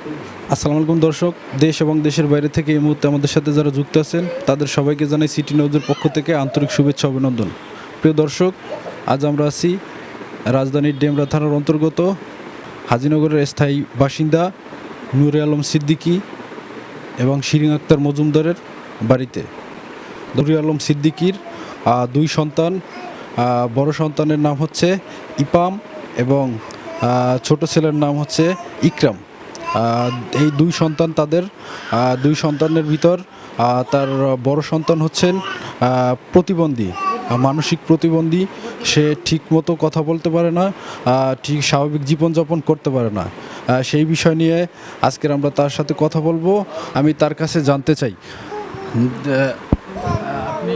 আসসালামু আলাইকুম দর্শক, দেশ এবং দেশের বাইরে থেকে এই মুহূর্তে আমাদের সাথে যারা যুক্ত আছেন তাদের সবাইকে জানাই সিটি নিউজের পক্ষ থেকে আন্তরিক শুভেচ্ছা অভিনন্দন। প্রিয় দর্শক, আজ আমরা আছি রাজধানীর ডেমরা থানার অন্তর্গত হাজিনগরের স্থায়ী বাসিন্দা নূরে আলম সিদ্দিকী এবং শিরিন আক্তার মজুমদারের বাড়িতে। নূরে আলম সিদ্দিকীর দুই সন্তান, বড় সন্তানের নাম হচ্ছে ইপাম এবং ছোট ছেলের নাম হচ্ছে ইকরাম। এই দুই সন্তান, তাদের দুই সন্তানের ভিতর তার বড় সন্তান হচ্ছেন প্রতিবন্ধী, মানসিক প্রতিবন্ধী। সে ঠিকমতো কথা বলতে পারে না, ঠিক স্বাভাবিক জীবনযাপন করতে পারে না। সেই বিষয় নিয়ে আজকের আমরা তার সাথে কথা বলবো। আমি তার কাছে জানতে চাই, আপনি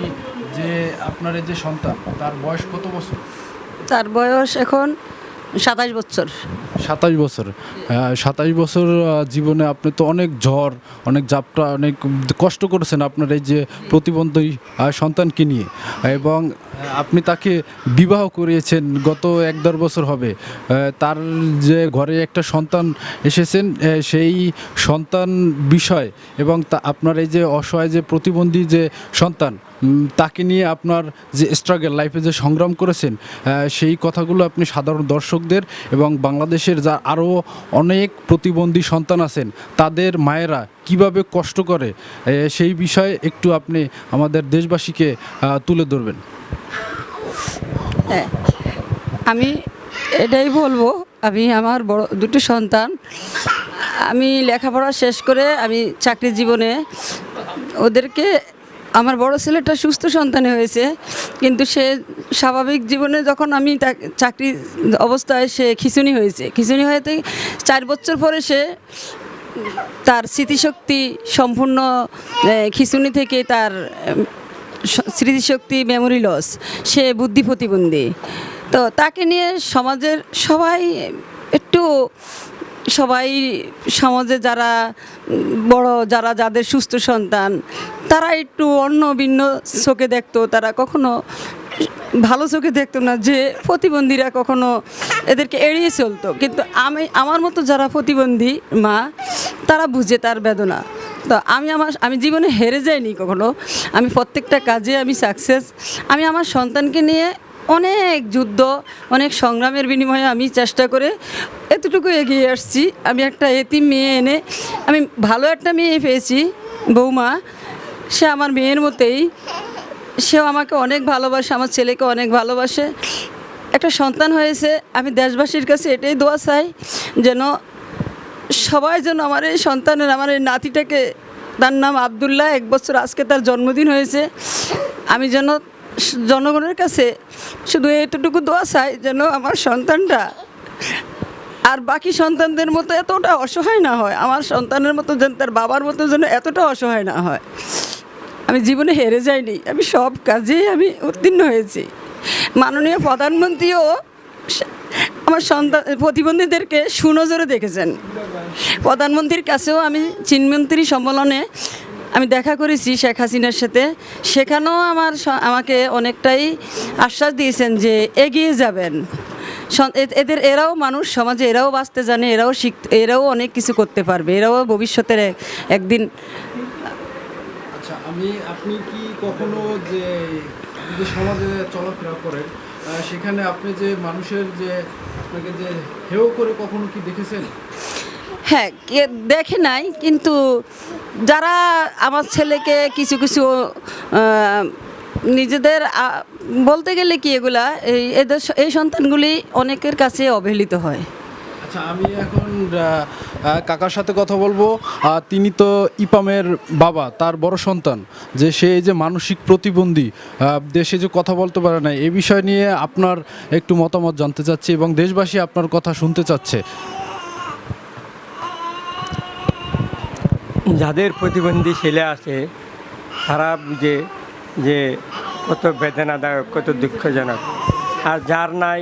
যে আপনার এই যে সন্তান, তার বয়স কত বছর? তার বয়স এখন 27 বছর। 27 বছর। 27 বছর জীবনে আপনি তো অনেক ঝড়, অনেক ঝাপটা, অনেক কষ্ট করেছেন আপনার এই যে প্রতিবন্ধী সন্তানকে নিয়ে, এবং আপনি তাকে বিবাহ করিয়েছেন গত 1-1.5 বছর হবে। তার যে ঘরে একটা সন্তান এসেছেন, সেই সন্তান বিষয় এবং আপনার এই যে অসহায় যে প্রতিবন্ধী যে সন্তান, তাকে নিয়ে আপনার যে স্ট্রাগল, লাইফে যে সংগ্রাম করেছেন, সেই কথাগুলো আপনি সাধারণ দর্শকদের এবং বাংলাদেশের যা আরও অনেক প্রতিবন্ধী সন্তান আছেন তাদের মায়েরা কিভাবে কষ্ট করে, সেই বিষয়ে একটু আপনি আমাদের দেশবাসীকে তুলে ধরবেন। হ্যাঁ, আমি এটাই বলবো। আমি আমার বড় দুটো সন্তান, আমি লেখাপড়া শেষ করে আমি চাকরি জীবনে ওদেরকে, আমার বড় ছেলেটা সুস্থ সন্তানে হয়েছে, কিন্তু সে স্বাভাবিক জীবনে যখন আমি চাকরি অবস্থায় সে খিঁচুনি হয়েছে। খিঁচুনি হয়েতে 4 বছর পরে সে তার স্মৃতিশক্তি সম্পূর্ণ, খিঁচুনি থেকে তার স্মৃতিশক্তি, মেমোরি লস, সে বুদ্ধি প্রতিবন্ধী। তো তাকে নিয়ে সমাজের সবাই একটু, সবাই সমাজে যারা বড়, যাদের সুস্থ সন্তান, তারা একটু অন্য ভিন্ন চোখে দেখতো। তারা কখনো ভালো চোখে দেখতো না, যে প্রতিবন্ধীরা কখনো এদেরকে এড়িয়ে চলতো। কিন্তু আমার মতো যারা প্রতিবন্ধী মা, তারা বুঝে তার বেদনা। তো আমি জীবনে হেরে যাইনি কখনো। আমি প্রত্যেকটা কাজে আমি সাকসেস। আমি আমার সন্তানকে নিয়ে অনেক যুদ্ধ, অনেক সংগ্রামের বিনিময়ে আমি চেষ্টা করে এতটুকু এগিয়ে আসছি। আমি একটা এতিম মেয়ে এনে আমি ভালো একটা মেয়ে পেয়েছি, বৌমা। সে আমার মেয়ের মতোই, সেও আমাকে অনেক ভালোবাসে, আমার ছেলেকে অনেক ভালোবাসে। একটা সন্তান হয়েছে। আমি দেশবাসীর কাছে এটাই দোয়া চাই, যেন সবাই যেন আমার এই সন্তানের, আমার এই নাতিটাকে, তার নাম আবদুল্লাহ, 1 বছর আজকে তার জন্মদিন হয়েছে। আমি যেন জনগণের কাছে শুধু এতটুকু দোয়া চাই, যেন আমার সন্তানটা আর বাকি সন্তানদের মতো এতটা অসহায় না হয়। আমার সন্তানের মতো যেন, তার বাবার মতো যেন এতটা অসহায় না হয়। আমি জীবনে হেরে যাইনি, আমি সব কাজেই আমি উত্তীর্ণ হয়েছি। মাননীয় প্রধানমন্ত্রীও আমার সন্তান প্রতিবন্ধীদেরকে সুনজরে দেখেছেন। প্রধানমন্ত্রীর কাছেও আমি চিনমন্ত্রী সম্মেলনে আমি দেখা করেছি শেখ হাসিনার সাথে। সেখানেও আমাকে অনেকটাই আশ্বাস দিয়েছেন যে এগিয়ে যাবেন। এরাও মানুষ, সমাজে এরাও বাঁচতে জানে, এরাও অনেক কিছু করতে পারবে, এরাও ভবিষ্যতের একদিন। আচ্ছা, আপনি কি কখনো যে সমাজে চলাফেরা করেন, সেখানে আপনি যে মানুষের যে আপনাকে যে হেয় করে কখনো কি দেখেছেন? হ্যাঁ, দেখে নাই, কিন্তু যারা আমার ছেলেকে কিছু কিছু নিজেদের বলতে গেলে কি, এগুলা এই সন্তানগুলি অনেকের কাছে অবহেলিত হয়। আচ্ছা, আমি এখন কাকার সাথে কথা বলবো। তিনি তো ইপামের বাবা, তার বড় সন্তান, যে সে যে মানসিক প্রতিবন্ধী, দেশে যে কথা বলতে পারে না, এই বিষয় নিয়ে আপনার একটু মতামত জানতে চাচ্ছি এবং দেশবাসী আপনার কথা শুনতে চাচ্ছে। যাদের প্রতিবন্ধী ছেলে আছে তারা বুঝে যে কত বেদনাদায়ক, কত দুঃখজনক। আর যার নাই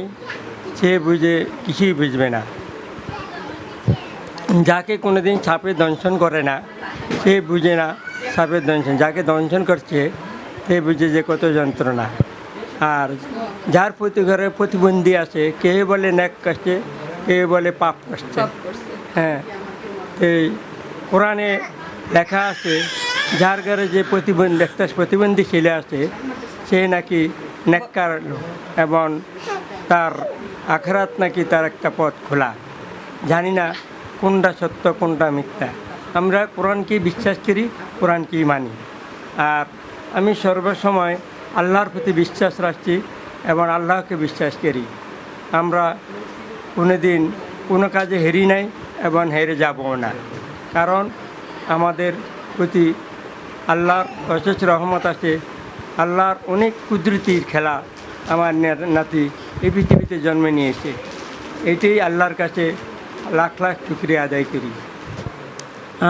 সে বুঝে কিছুই বুঝবে না। যাকে কোনোদিন সাপে দংশন করে না সে বুঝে না সাপের দংশন, যাকে দংশন করছে সে বুঝে যে কত যন্ত্রণা। আর যার প্রতি ঘরে প্রতিবন্ধী আছে, কে বলে ন্যাক করছে, কে বলে পাপ করছে। হ্যাঁ, এই কোরআনে লেখা আছে যার ঘরে যে একটা প্রতিবন্ধী ছেলে আছে সে নাকি নেককার লোক এবং তার আখরাত নাকি তার একটা পথ খোলা। জানি না কোনটা সত্য কোনটা মিথ্যা। আমরা কোরআনকেই বিশ্বাস করি, কোরআনকেই মানি। আর আমি সর্বসময় আল্লাহর প্রতি বিশ্বাস রাখছি এবং আল্লাহকে বিশ্বাস করি। আমরা কোনো দিন কোনো কাজে হেরি নাই এবং হেরে যাবও না, কারণ আমাদের প্রতি আল্লাহর অশেষ রহমত আছে। আল্লাহর অনেক কুদরতির খেলা আমার নাতি এই পৃথিবীতে জন্ম নিয়েছে। এটাই আল্লাহর কাছে লাখ লাখ শুকরিয়া আদায় করি।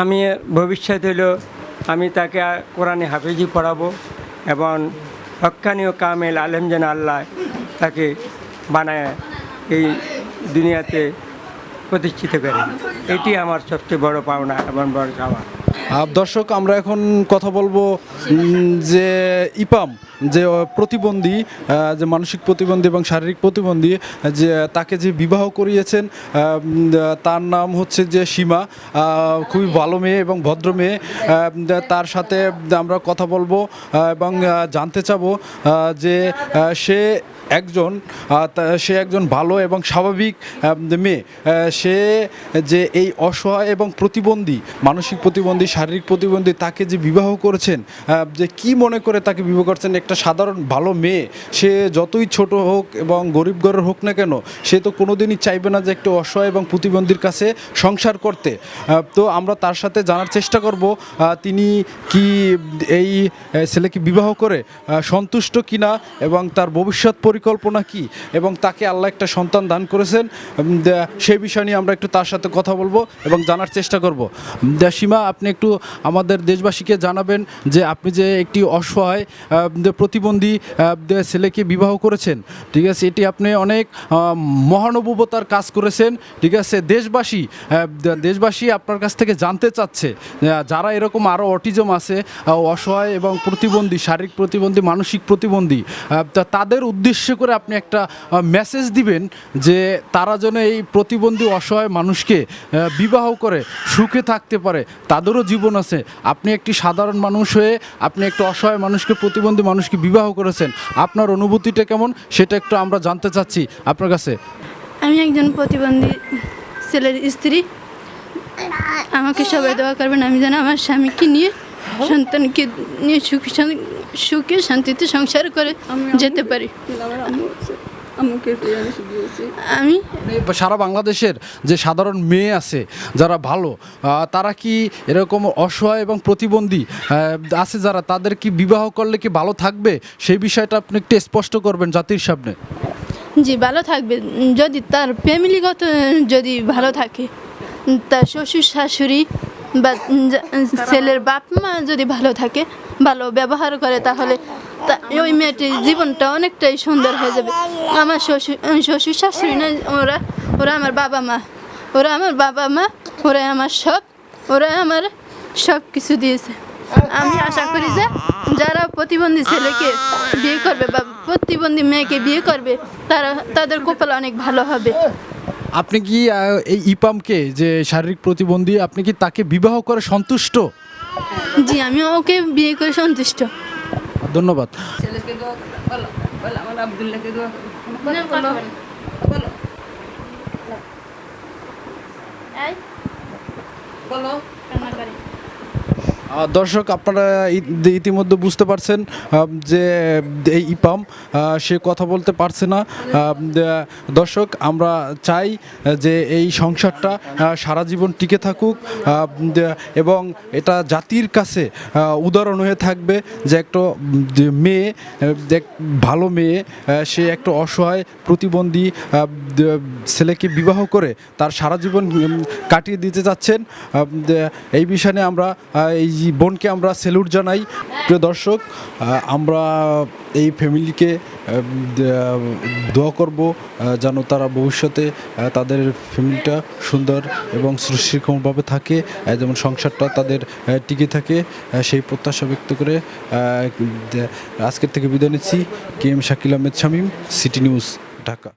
আমি ভবিষ্যৎ হলো আমি তাকে কোরআনে হাফেজি পড়াবো এবং হক্কানি ও কামেল আলেম যেন আল্লাহ তাকে বানায় এই দুনিয়াতে প্রতিষ্ঠিত করে। এটি আমার সবচেয়ে বড় পাওনা এবং বড় চাওয়া। দর্শক, আমরা এখন কথা বলবো যে ইপাম যে প্রতিবন্ধী, যে মানসিক প্রতিবন্ধী এবং শারীরিক প্রতিবন্ধী, যে তাকে যে বিবাহ করিয়েছেন তার নাম হচ্ছে যে সীমা। খুবই ভালো মেয়ে এবং ভদ্র মেয়ে। তার সাথে আমরা কথা বলবো এবং জানতে চাবো যে সে একজন ভালো এবং স্বাভাবিক মেয়ে। সে যে এই অসহায় এবং প্রতিবন্ধী, মানসিক প্রতিবন্ধী, শারীরিক প্রতিবন্ধী তাকে যে বিবাহ করেছেন, যে কি মনে করে তাকে বিবাহ করছেন। একটা সাধারণ ভালো মেয়ে, সে যতই ছোট হোক এবং গরিব ঘরের হোক না কেন, সে তো কোনোদিনই চাইবে না যে একটা অসহায় এবং প্রতিবন্ধীর কাছে সংসার করতে। তো আমরা তার সাথে জানার চেষ্টা করব তিনি কি এই ছেলেকে বিবাহ করে সন্তুষ্ট কিনা এবং তার ভবিষ্যৎ পরিকল্পনা কি, এবং তাকে আল্লাহ একটা সন্তান দান করেছেন সেই বিষয় নিয়ে আমরা একটু তার সাথে কথা বলবো এবং জানার চেষ্টা করব। সীমা, আপনি একটু আমাদের দেশবাসীকে জানাবেন যে আপনি যে একটি অসহায় প্রতিবন্ধী ছেলেকে বিবাহ করেছেন, ঠিক আছে, এটি আপনি অনেক মহানুভবতার কাজ করেছেন, ঠিক আছে। দেশবাসী আপনার কাছ থেকে জানতে চাচ্ছে যারা এরকম আরও অটিজম আছে, অসহায় এবং প্রতিবন্ধী, শারীরিক প্রতিবন্ধী, মানসিক প্রতিবন্ধী, তাদের উদ্দেশ্য করে আপনি একটা মেসেজ দিবেন যে তারা যেন এই প্রতিবন্ধী অসহায় মানুষকে বিবাহ করে সুখে থাকতে পারে। তাদেরও জীবন আছে। আপনি একটি সাধারণ মানুষ হয়ে আপনি একটা অসহায় মানুষকে, প্রতিবন্ধী মানুষকে বিবাহ করেছেন, আপনার অনুভূতিটা কেমন সেটা একটু আমরা জানতে চাচ্ছি আপনার কাছে। আমি একজন প্রতিবন্ধী ছেলের স্ত্রী। আমাকে সবাই দোয়া করবেন আমি যেন আমার স্বামীকে নিয়ে, সন্তানকে নিয়ে সুখে শান্তিতে সংসার করে যেতে পারি। আমি সারা বাংলাদেশের যে সাধারণ মেয়ে আছে যারা ভালো, তারা কি এরকম অসহায় এবং প্রতিবন্ধী আছে যারা, তাদের কি বিবাহ করলে কি ভালো থাকবে, সেই বিষয়টা আপনি একটু স্পষ্ট করবেন জাতির সামনে। জি, ভালো থাকবে যদি তার ফ্যামিলিগত যদি ভালো থাকে, তার শ্বশুর শাশুড়ি বা ছেলের বাপ মা যদি ভালো থাকে, ভালো ব্যবহার করে, তাহলে ওই মেয়েটির জীবনটা অনেকটাই সুন্দর হয়ে যাবে। আমার শ্বশুর শাশুড়ি না, ওরা আমার বাবা মা, ওরা আমার সব কিছু দিয়েছে। আমি আশা করি যে যারা প্রতিবন্ধী ছেলেকে বিয়ে করবে বা প্রতিবন্ধী মেয়েকে বিয়ে করবে, তাদের কপাল অনেক ভালো হবে। আপনি কি এই ইপামকে, যে শারীরিক প্রতিবন্ধী, আপনি কি তাকে বিবাহ করে সন্তুষ্ট? জি, আমি ওকে বিয়ে করে সন্তুষ্ট। ধন্যবাদ। দর্শক, আপনারা ইতিমধ্যে বুঝতে পারছেন যে এই ইপাম সে কথা বলতে পারছে না। দর্শক, আমরা চাই যে এই সংসারটা সারা জীবন টিকে থাকুক এবং এটা জাতির কাছে উদাহরণ হয়ে থাকবে যে একটা মেয়ে, ভালো মেয়ে, সে একটা অসহায় প্রতিবন্ধী ছেলেকে বিবাহ করে তার সারা জীবন কাটিয়ে দিতে যাচ্ছেন। এই বিষয়ে আমরা এই বোনকে আমরা স্যালুট জানাই। প্রিয় দর্শক, আমরা এই ফ্যামিলিকে দোয়া করব যেন তারা ভবিষ্যতে তাদের ফ্যামিলিটা সুন্দর এবং সুশৃঙ্খলভাবে থাকে, যেমন সংসারটা তাদের টিকে থাকে, সেই প্রত্যাশা ব্যক্ত করে আজকের থেকে বিদায় নিচ্ছি। KM Shakil Ahmed Shamim, city news, Dhaka.